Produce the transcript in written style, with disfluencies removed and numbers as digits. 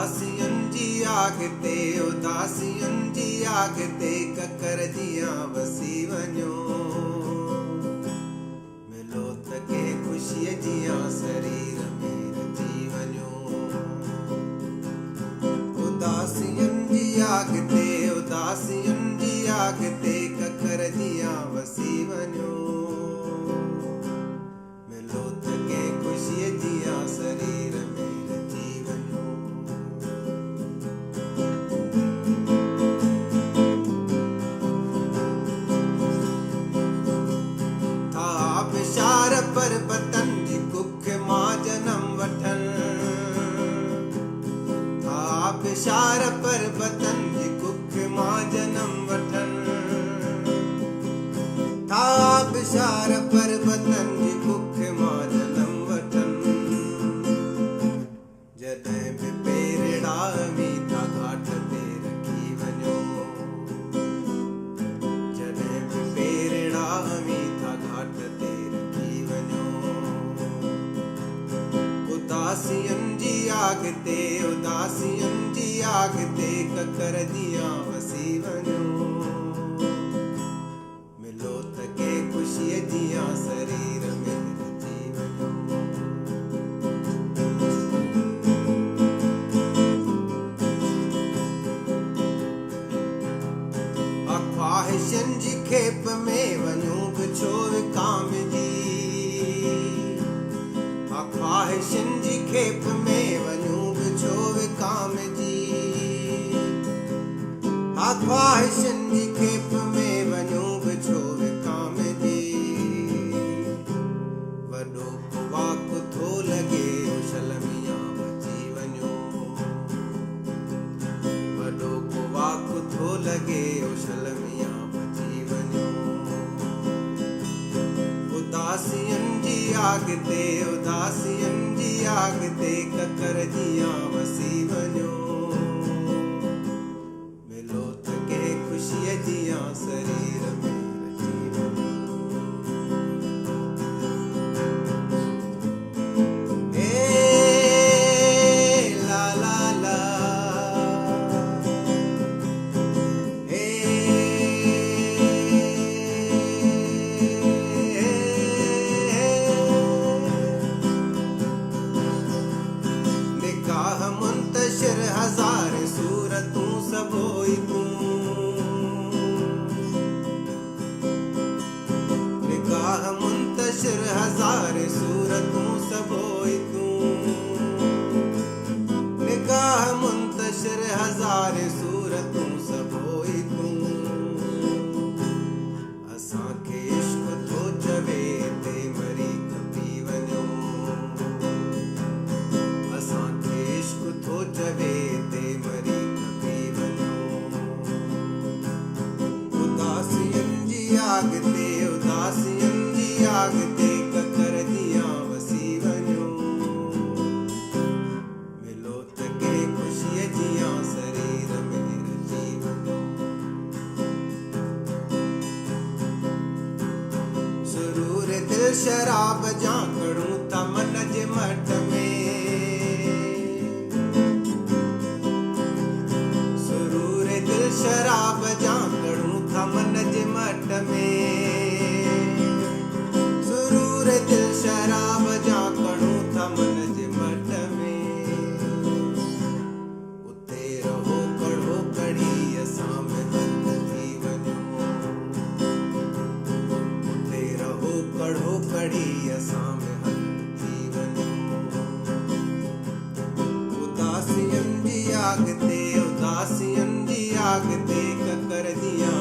उदासियन जी आगते ककर जियां वसी वञो मिलो त के ख़ुशीअ जियां शरीर में रची वञो उदासियन जी आगते ककर जियां वसी वञो मिलो त के ख़ुशीअ जियां शरीर में रची वञो आबशार पर्वतन जी कुख मां जनम वठन आबशार पर्वतन जी कुख मां जनम वठन आबशार पर्वतन जी कुख मां जनम वठन जॾहिं बि पेरड़ा मीठा घाट ते रखी वञो जॾहिं बि पेरड़ा मीठा घाट ते उदासियन जी आगते ककर जियां वसी वञो मिलो त के ख़ुशीअ जियां शरीर में रची वञो ख्वाहिशन जी खेप में वञूं बि छो विकाम जी ख्वाहिशन जी खेप में वञूं बि छो विकाम जी ख्वाहिशन जी खेप में वञूं बि छो विकाम जी वॾो वाक थो लॻे शलमिया बची वञो वॾो वाक थो लॻे शलमिया बची वञो उदासियन जी आगते ककर जियां वसी वञो मिलो त के ख़ुशीअ जियां शरीर में रची वञो ला ला ला मुंतशिर हजार सूरतूं सबोई तूं निगाह मुंतशिर हजार सूरतूं सबोई तूं निगाह मुंतशिर हजार सूरतूं सबोई तूं असांखे इश्क थो चवे ते मरी खपी वञो असांखे इश्क थो चवे ते मरी खपी वञो उदासियन जी आगते ककर जियां वसी वञो मिलो त के ख़ुशीअ जियां शरीर में रची वञो सुरूर दिल शराब जा कड़ूं था मन जे मट में शराब जा कड़ूं था मन जे मट में सुरूर दिल शराब जा कड़ूं था मन जे मट में उते रहो कड़ो कड़ी असां में हल थी वञो उते रहो कड़ो कड़ी असां में हल थी वञो उदासियन जी आगते ककर जियां